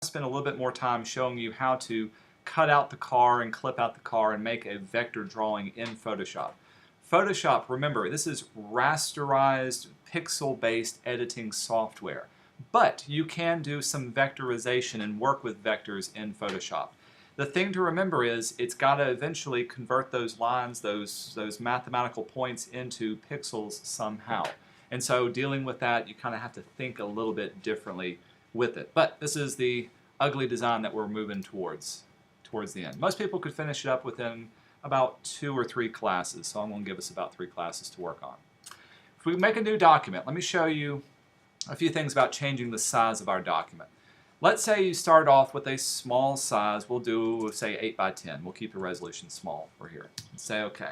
spend a little bit more time showing you how to cut out the car and clip out the car and make a vector drawing in Photoshop. Photoshop, remember, this is rasterized, pixel-based editing software. But you can do some vectorization and work with vectors in Photoshop. The thing to remember is it's got to eventually convert those lines, those mathematical points into pixels somehow. And so dealing with that, you kind of have to think a little bit differently with it. But this is the ugly design that we're moving towards the end. Most people could finish it up within about 2 or 3 classes, so I'm going to give us about 3 classes to work on. If we make a new document, let me show you a few things about changing the size of our document. Let's say you start off with a small size. We'll do, say, 8 by 10. We'll keep the resolution small for here. Say OK.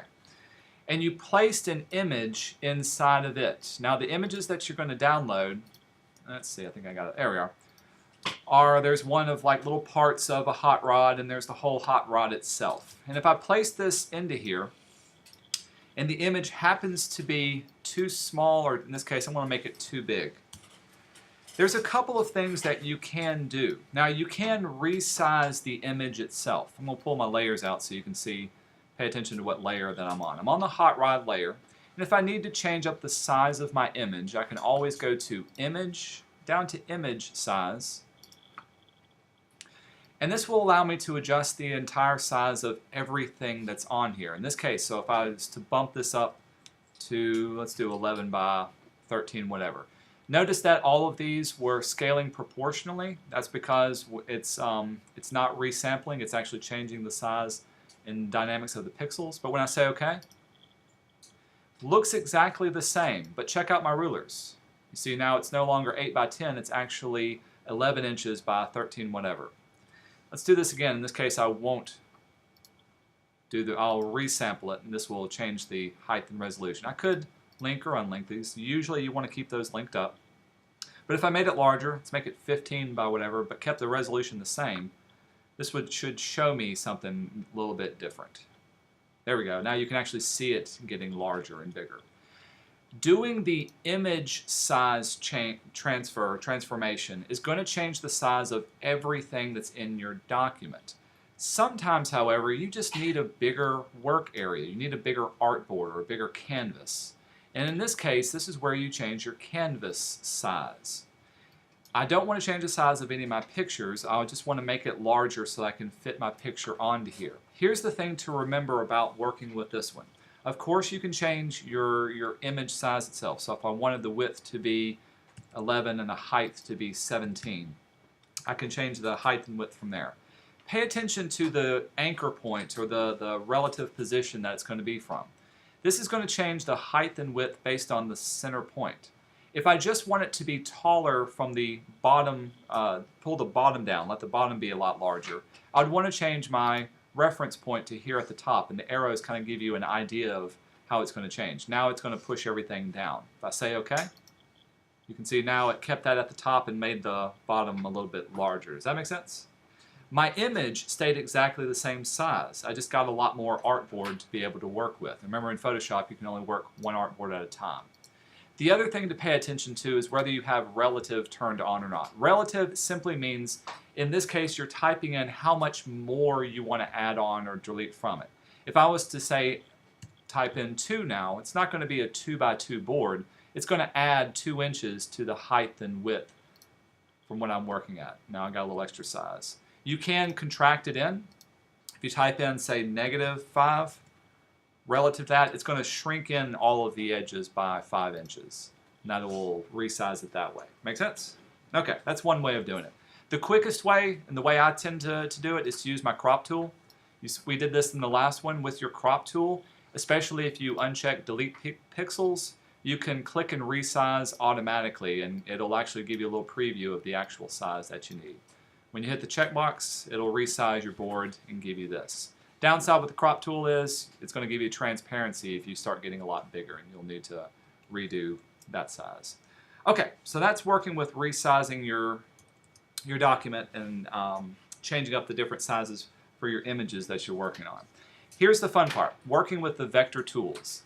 And you placed an image inside of it. Now the images that you're going to download, let's see, I think I got it. There we are. There's one of like little parts of a hot rod, and there's the whole hot rod itself. And if I place this into here, and the image happens to be too small, or in this case, I'm going to make it too big. There's a couple of things that you can do. Now you can resize the image itself. I'm going to pull my layers out so you can see, pay attention to what layer that I'm on. I'm on the hot rod layer, and if I need to change up the size of my image, I can always go to Image, down to Image Size, and this will allow me to adjust the entire size of everything that's on here. In this case, so if I was to bump this up to, let's do 11 by 13, whatever. Notice that all of these were scaling proportionally. That's because it's not resampling, it's actually changing the size and dynamics of the pixels. But when I say OK, looks exactly the same, but check out my rulers. You see now it's no longer 8 by 10, it's actually 11 inches by 13 whatever. Let's do this again. In this case, I won't I'll resample it, and this will change the height and resolution. I could link or unlink these. Usually you want to keep those linked up. But if I made it larger, let's make it 15 by whatever, but kept the resolution the same, this should show me something a little bit different. There we go. Now you can actually see it getting larger and bigger. Doing the image size transformation is going to change the size of everything that's in your document. Sometimes, however, you just need a bigger work area. You need a bigger artboard or a bigger canvas. And in this case, this is where you change your canvas size. I don't want to change the size of any of my pictures. I just want to make it larger so I can fit my picture onto here. Here's the thing to remember about working with this one. Of course, you can change your image size itself. So if I wanted the width to be 11 and the height to be 17, I can change the height and width from there. Pay attention to the anchor point or the relative position that it's going to be from. This is going to change the height and width based on the center point. If I just want it to be taller from the bottom, pull the bottom down, let the bottom be a lot larger, I'd want to change my reference point to here at the top, and the arrows kind of give you an idea of how it's going to change. Now it's going to push everything down. If I say OK, you can see now it kept that at the top and made the bottom a little bit larger. Does that make sense? My image stayed exactly the same size. I just got a lot more artboard to be able to work with. Remember, in Photoshop, you can only work one artboard at a time. The other thing to pay attention to is whether you have relative turned on or not. Relative simply means, in this case, you're typing in how much more you want to add on or delete from it. If I was to say, type in 2 now, it's not going to be a 2 by 2 board. It's going to add 2 inches to the height and width from what I'm working at. Now I got a little extra size. You can contract it in. If you type in, say, -5, relative to that, it's going to shrink in all of the edges by 5 inches. And that will resize it that way. Make sense? Okay, that's one way of doing it. The quickest way, and the way I tend to do it, is to use my crop tool. We did this in the last one with your crop tool. Especially if you uncheck delete pixels, you can click and resize automatically, and it'll actually give you a little preview of the actual size that you need. When you hit the checkbox, it'll resize your board and give you this. Downside with the crop tool is it's going to give you transparency if you start getting a lot bigger, and you'll need to redo that size. Okay, so that's working with resizing your document and changing up the different sizes for your images that you're working on. Here's the fun part, working with the vector tools.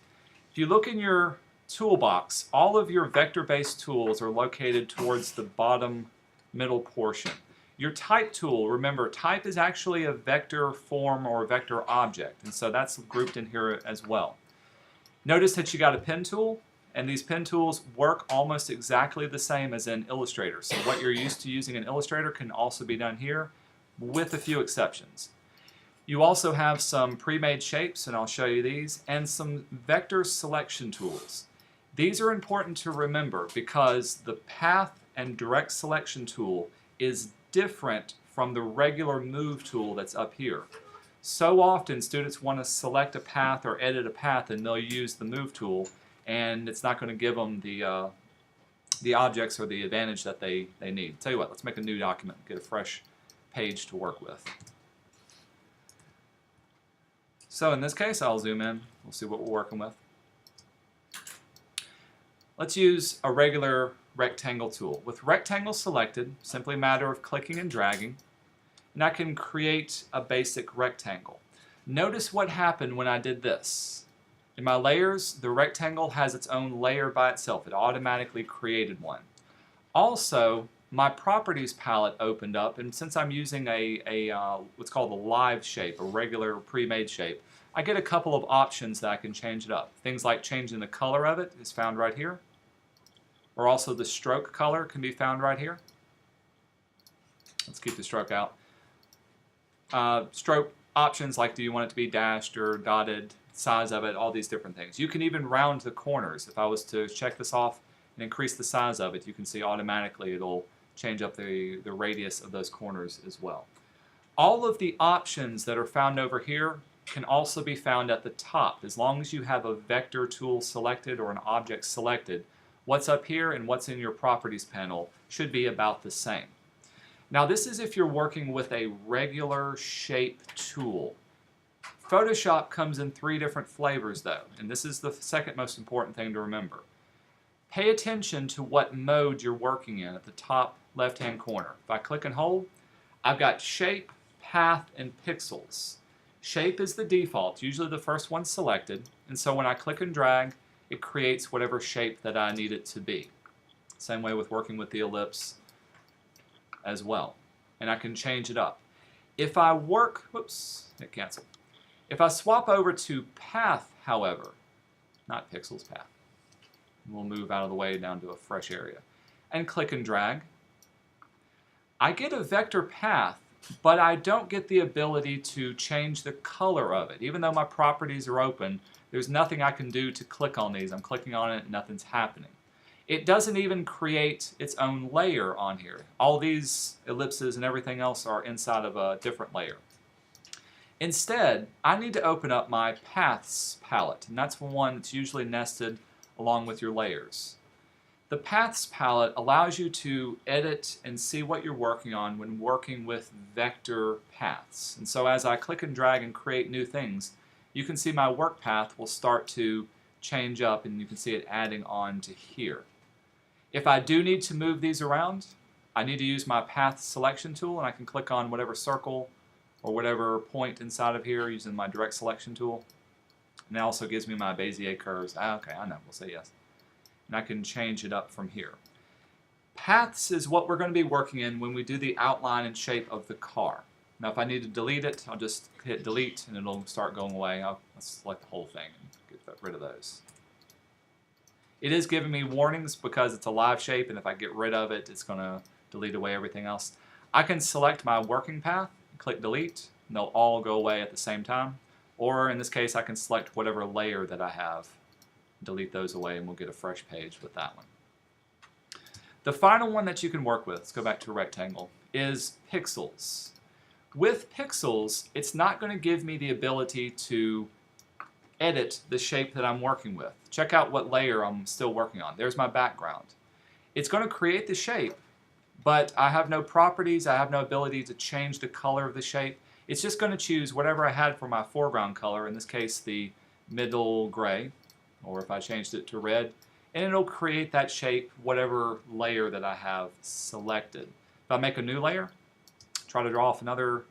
If you look in your toolbox, all of your vector-based tools are located towards the bottom middle portion. Your type tool, remember, type is actually a vector form or a vector object, and so that's grouped in here as well. Notice that you got a pen tool, and these pen tools work almost exactly the same as in Illustrator. So what you're used to using in Illustrator can also be done here, with a few exceptions. You also have some pre-made shapes, and I'll show you these, and some vector selection tools. These are important to remember because the path and direct selection tool is different from the regular move tool that's up here. So often students want to select a path or edit a path and they'll use the move tool, and it's not going to give them the objects or the advantage that they need. Tell you what, let's make a new document, get a fresh page to work with. So in this case, I'll zoom in. We'll see what we're working with. Let's use a regular rectangle tool. With rectangle selected, simply a matter of clicking and dragging, and I can create a basic rectangle. Notice what happened when I did this. In my layers, the rectangle has its own layer by itself. It automatically created one. Also, my properties palette opened up, and since I'm using what's called a live shape, a regular pre-made shape, I get a couple of options that I can change it up. Things like changing the color of it is found right here, or also the stroke color can be found right here. Let's keep the stroke out. Stroke options like do you want it to be dashed or dotted, size of it, all these different things. You can even round the corners. If I was to check this off and increase the size of it, you can see automatically it'll change up the radius of those corners as well. All of the options that are found over here can also be found at the top. As long as you have a vector tool selected or an object selected, what's up here and what's in your properties panel should be about the same. Now this is if you're working with a regular shape tool. Photoshop comes in 3 different flavors though, and this is the second most important thing to remember. Pay attention to what mode you're working in at the top left-hand corner. If I click and hold, I've got shape, path, and pixels. Shape is the default, usually the first one selected, and so when I click and drag, it creates whatever shape that I need it to be. Same way with working with the ellipse as well. And I can change it up. If I work, whoops, hit cancel. If I swap over to path, however, not pixels, path, we'll move out of the way down to a fresh area, and click and drag, I get a vector path, but I don't get the ability to change the color of it. Even though my properties are open, there's nothing I can do to click on these. I'm clicking on it and nothing's happening. It doesn't even create its own layer on here. All these ellipses and everything else are inside of a different layer. Instead, I need to open up my Paths palette, and that's one that's usually nested along with your layers. The Paths palette allows you to edit and see what you're working on when working with vector paths. And so as I click and drag and create new things, you can see my work path will start to change up, and you can see it adding on to here. If I do need to move these around, I need to use my path selection tool, and I can click on whatever circle or whatever point inside of here using my direct selection tool. And it also gives me my Bezier curves. Okay, I know, we'll say yes. And I can change it up from here. Paths is what we're going to be working in when we do the outline and shape of the car. Now if I need to delete it, I'll just hit delete and it'll start going away. Let's select the whole thing and get rid of those. It is giving me warnings because it's a live shape, and if I get rid of it, it's going to delete away everything else. I can select my working path, click delete, and they'll all go away at the same time. Or in this case, I can select whatever layer that I have, delete those away, and we'll get a fresh page with that one. The final one that you can work with, let's go back to a rectangle, is pixels. With pixels, it's not going to give me the ability to edit the shape that I'm working with. Check out what layer I'm still working on. There's my background. It's going to create the shape, but I have no properties, I have no ability to change the color of the shape. It's just going to choose whatever I had for my foreground color, in this case the middle gray, or if I changed it to red, and it'll create that shape, whatever layer that I have selected. If I make a new layer, try to draw off another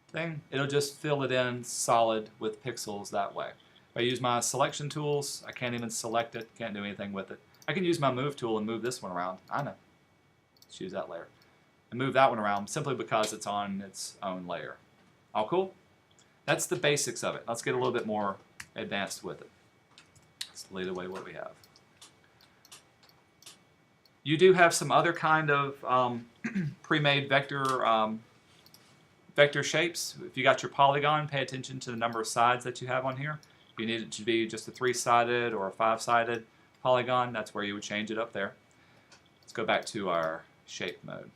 thing, it'll just fill it in solid with pixels that way. If I use my selection tools, I can't even select it, can't do anything with it. I can use my move tool and move this one around. I know. Let's use that layer. and move that one around simply because it's on its own layer. All cool? That's the basics of it. Let's get a little bit more advanced with it. Let's delete away what we have. You do have some other kind of pre-made vector shapes. If you got your polygon, pay attention to the number of sides that you have on here. If you need it to be just a 3-sided or a 5-sided polygon, that's where you would change it up there. Let's go back to our shape mode.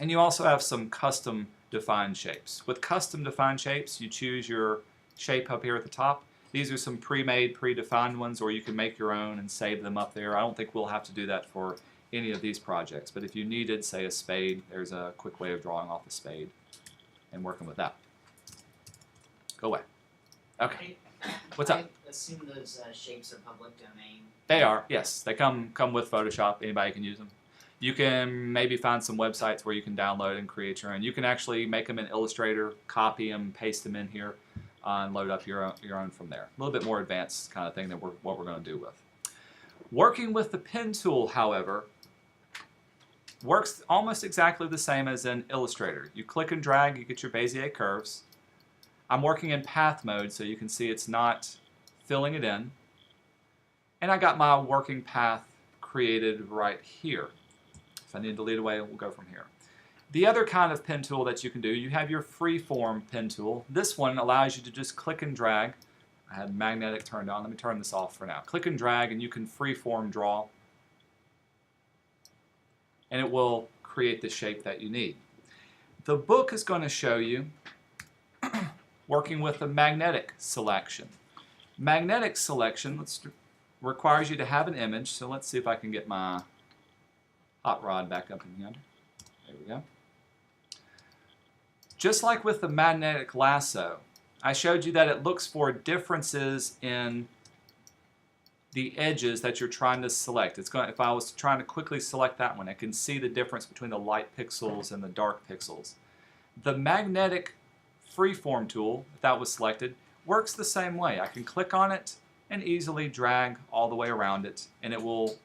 And you also have some custom defined shapes. With custom defined shapes, you choose your shape up here at the top. These are some pre-made, predefined ones, or you can make your own and save them up there. I don't think we'll have to do that for any of these projects, but if you needed, say, a spade, there's a quick way of drawing off a spade and working with that. Go away. Okay. What's up? I assume those shapes are public domain. They are, yes. They come with Photoshop. Anybody can use them. You can maybe find some websites where you can download and create your own. You can actually make them in Illustrator, copy them, paste them in here, and load up your own from there. A little bit more advanced kind of thing than what we're going to do with. Working with the pen tool, however, works almost exactly the same as in Illustrator. You click and drag, you get your Bezier curves. I'm working in path mode, so you can see it's not filling it in. And I got my working path created right here. If I need to delete away, we'll go from here. The other kind of pen tool that you can do, you have your freeform pen tool. This one allows you to just click and drag. I had magnetic turned on. Let me turn this off for now. Click and drag, and you can freeform draw. And it will create the shape that you need. The book is going to show you working with the magnetic selection. Magnetic selection requires you to have an image, so let's see if I can get my hot rod back up in here. There we go. Just like with the magnetic lasso, I showed you that it looks for differences in the edges that you're trying to select. It's going, if I was trying to quickly select that one, I can see the difference between the light pixels and the dark pixels. The magnetic freeform tool, if that was selected, works the same way. I can click on it and easily drag all the way around it, and it will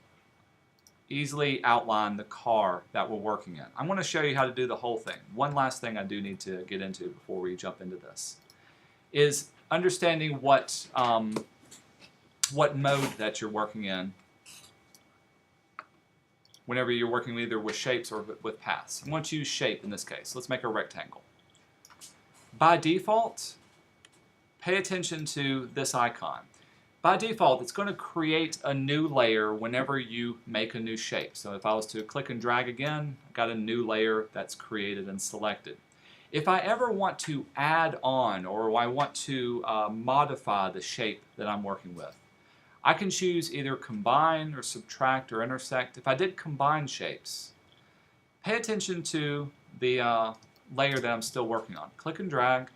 easily outline the car that we're working in. I'm going to show you how to do the whole thing. One last thing I do need to get into before we jump into this is understanding what mode that you're working in whenever you're working either with shapes or with paths. I'm going to use shape in this case. Let's make a rectangle. By default, pay attention to this icon. By default, it's going to create a new layer whenever you make a new shape. So if I was to click and drag again, I've got a new layer that's created and selected. If I ever want to add on or I want to modify the shape that I'm working with, I can choose either combine or subtract or intersect. If I did combine shapes, pay attention to the layer that I'm still working on. Click and drag.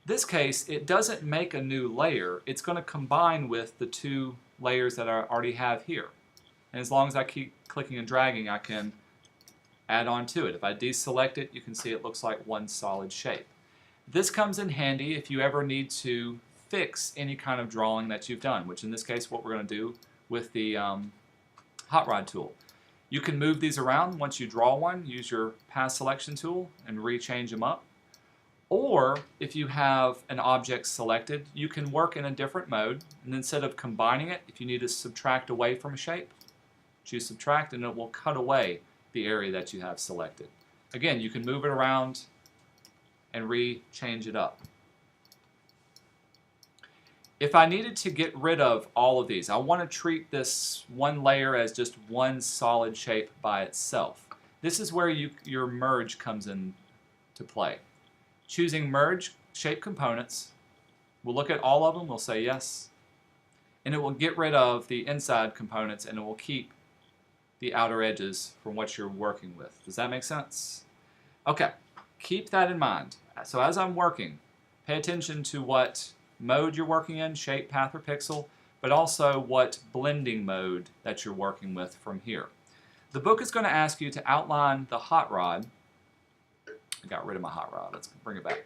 This case, it doesn't make a new layer. It's going to combine with the two layers that I already have here. And as long as I keep clicking and dragging, I can add on to it. If I deselect it, you can see it looks like one solid shape. This comes in handy if you ever need to fix any kind of drawing that you've done, which in this case what we're going to do with the hot rod tool. You can move these around once you draw one, use your path selection tool and rechange them up. Or if you have an object selected, you can work in a different mode, and instead of combining it, if you need to subtract away from a shape, choose subtract and it will cut away the area that you have selected. Again, you can move it around and re-change it up. If I needed to get rid of all of these, I want to treat this one layer as just one solid shape by itself. This is where your merge comes in to play. Choosing merge shape components, we'll look at all of them, we'll say yes, and it will get rid of the inside components and it will keep the outer edges from what you're working with. Does that make sense? Okay, keep that in mind. So as I'm working, pay attention to what mode you're working in, shape, path, or pixel, but also what blending mode that you're working with from here. The book is going to ask you to outline the hot rod. I got rid of my hot rod. Let's bring it back.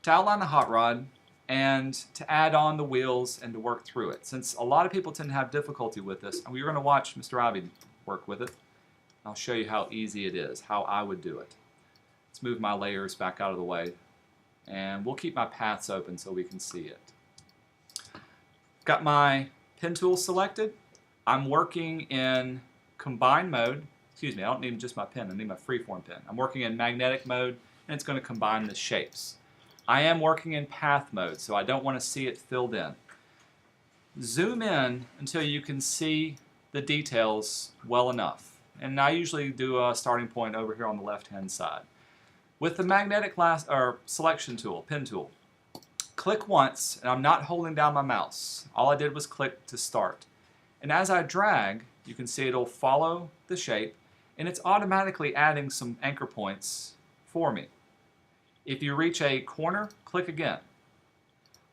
To outline the hot rod and to add on the wheels and to work through it. Since a lot of people tend to have difficulty with this, and we're going to watch Mr. Avi work with it. I'll show you how easy it is, how I would do it. Let's move my layers back out of the way, and we'll keep my paths open so we can see it. Got my pen tool selected. I'm working in combine mode. Excuse me, I don't need just my pen, I need my freeform pen. I'm working in magnetic mode, and it's going to combine the shapes. I am working in path mode, so I don't want to see it filled in. Zoom in until you can see the details well enough. And I usually do a starting point over here on the left-hand side. With the magnetic selection tool, pen tool, click once, and I'm not holding down my mouse. All I did was click to start. And as I drag, you can see it'll follow the shape, and it's automatically adding some anchor points for me. If you reach a corner, click again.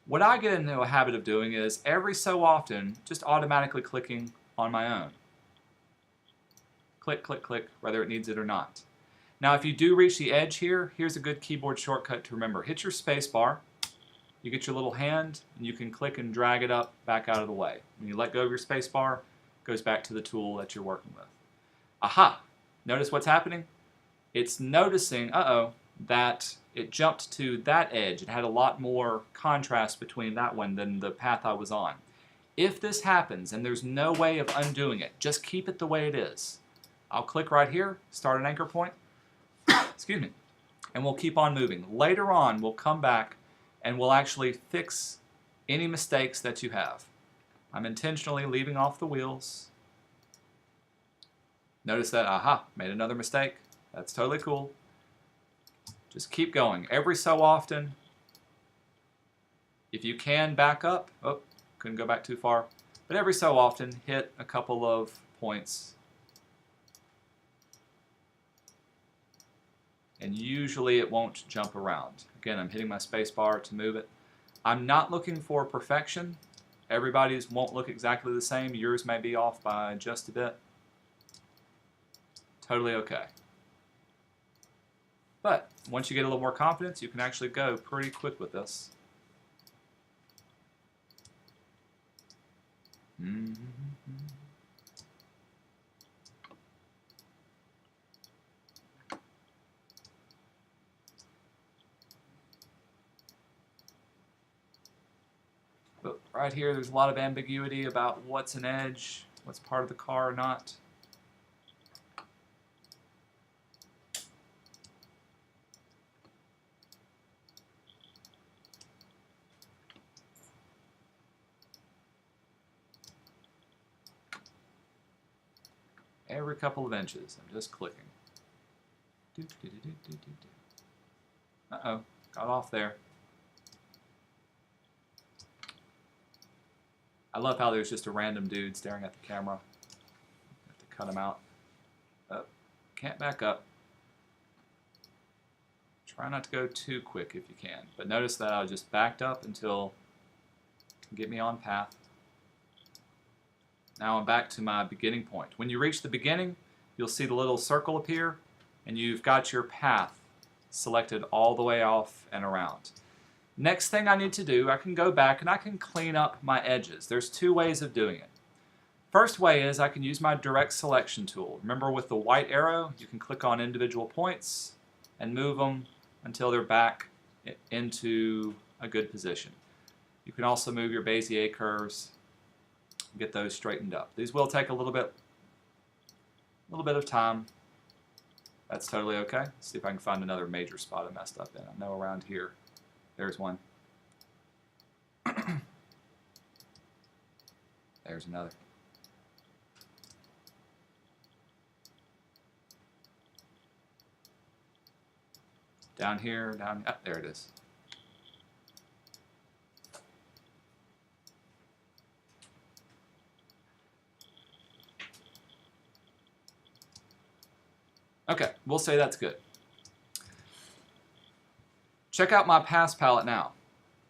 What I get into a habit of doing is every so often just automatically clicking on my own. Click, click, click, whether it needs it or not. Now if you do reach the edge here, here's a good keyboard shortcut to remember. Hit your space bar, you get your little hand, and you can click and drag it up back out of the way. When you let go of your space bar, it goes back to the tool that you're working with. Aha! Notice what's happening? It's noticing, that it jumped to that edge. It had a lot more contrast between that one than the path I was on. If this happens and there's no way of undoing it, just keep it the way it is. I'll click right here, start an anchor point, excuse me, and we'll keep on moving. Later on, we'll come back and we'll actually fix any mistakes that you have. I'm intentionally leaving off the wheels. Notice that, aha, made another mistake. That's totally cool. Just keep going. Every so often, if you can back up, couldn't go back too far, but every so often hit a couple of points. And usually it won't jump around. Again, I'm hitting my space bar to move it. I'm not looking for perfection. Everybody's won't look exactly the same. Yours may be off by just a bit. Totally okay. But once you get a little more confidence, you can actually go pretty quick with this. But right here, there's a lot of ambiguity about what's an edge, what's part of the car or not. Every couple of inches, I'm just clicking. Uh-oh, got off there. I love how there's just a random dude staring at the camera. Have to cut him out. Oh, can't back up. Try not to go too quick if you can. But notice that I just backed up until it can get me on path. Now I'm back to my beginning point. When you reach the beginning, you'll see the little circle appear, and you've got your path selected all the way off and around. Next thing I need to do, I can go back and I can clean up my edges. There's two ways of doing it. First way is I can use my direct selection tool. Remember, with the white arrow, you can click on individual points and move them until they're back into a good position. You can also move your Bezier curves, get those straightened up. These will take a little bit of time. That's totally okay. Let's see if I can find another major spot I messed up in. I know around here, there's one. There's another. Down here, there it is. Okay, we'll say that's good. Check out my paths palette now.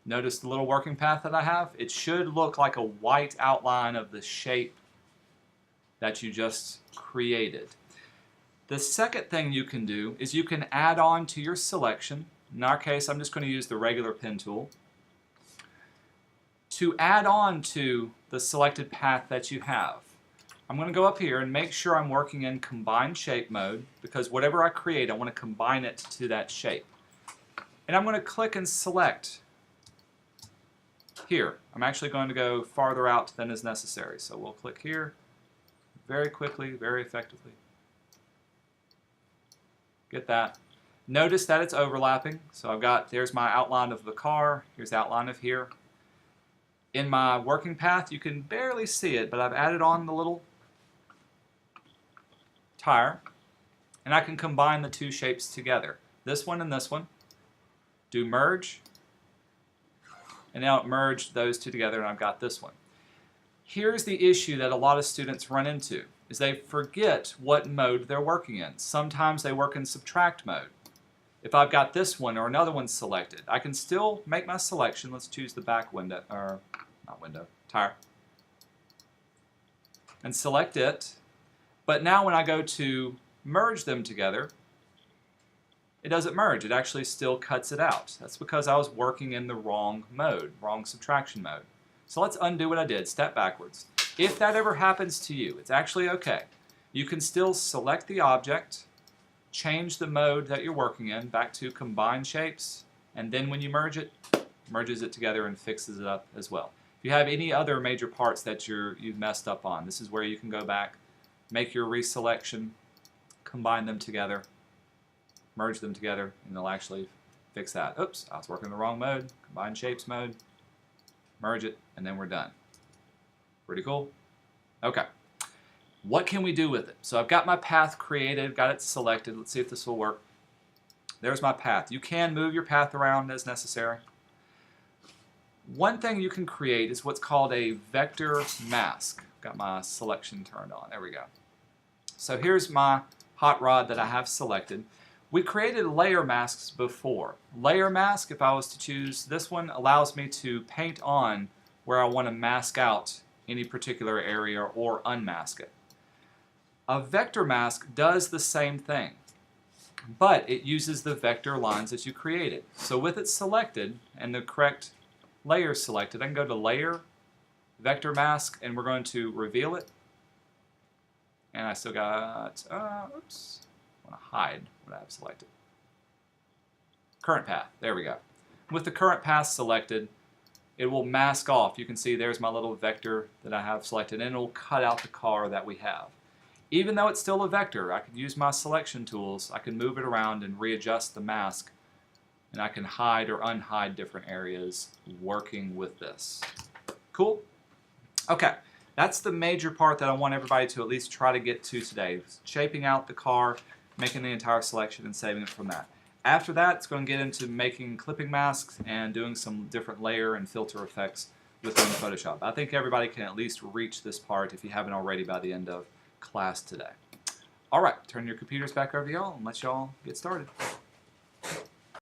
Notice the little working path that I have? It should look like a white outline of the shape that you just created. The second thing you can do is you can add on to your selection. In our case, I'm just going to use the regular pen tool. To add on to the selected path that you have, I'm going to go up here and make sure I'm working in combine shape mode, because whatever I create, I want to combine it to that shape. And I'm going to click and select here. I'm actually going to go farther out than is necessary. So we'll click here very quickly, very effectively. Get that. Notice that it's overlapping. So there's my outline of the car, here's the outline of here. In my working path, you can barely see it, but I've added on the little tire, and I can combine the two shapes together. This one and this one. Do merge, and now it merged those two together, and I've got this one. Here's the issue that a lot of students run into, is they forget what mode they're working in. Sometimes they work in subtract mode. If I've got this one or another one selected, I can still make my selection. Let's choose the back window, or not window, tire, and select it. But now when I go to merge them together, it doesn't merge. It actually still cuts it out. That's because I was working in the wrong mode, wrong subtraction mode. So let's undo what I did, step backwards. If that ever happens to you, it's actually okay. You can still select the object, change the mode that you're working in back to combine shapes, and then when you merge it, merges it together and fixes it up as well. If you have any other major parts that you've messed up on, this is where you can go back, make your reselection, combine them together, merge them together, and they'll actually fix that. Oops, I was working in the wrong mode, combine shapes mode, merge it, and then we're done. Pretty cool? Okay. What can we do with it? So I've got my path created, got it selected. Let's see if this will work. There's my path. You can move your path around as necessary. One thing you can create is what's called a vector mask. Got my selection turned on. There we go. So here's my hot rod that I have selected. We created layer masks before. Layer mask, if I was to choose this one, allows me to paint on where I want to mask out any particular area or unmask it. A vector mask does the same thing, but it uses the vector lines that you created. So with it selected and the correct layer selected, I can go to Layer, Vector Mask, and we're going to reveal it. And I still got, oops, I want to hide what I have selected. Current path, there we go. With the current path selected, it will mask off. You can see there's my little vector that I have selected, and it will cut out the car that we have. Even though it's still a vector, I could use my selection tools. I can move it around and readjust the mask, and I can hide or unhide different areas working with this. Cool? Okay, that's the major part that I want everybody to at least try to get to today. Shaping out the car, making the entire selection, and saving it from that. After that, it's going to get into making clipping masks and doing some different layer and filter effects within Photoshop. I think everybody can at least reach this part if you haven't already by the end of class today. All right, turn your computers back over to y'all and let y'all get started.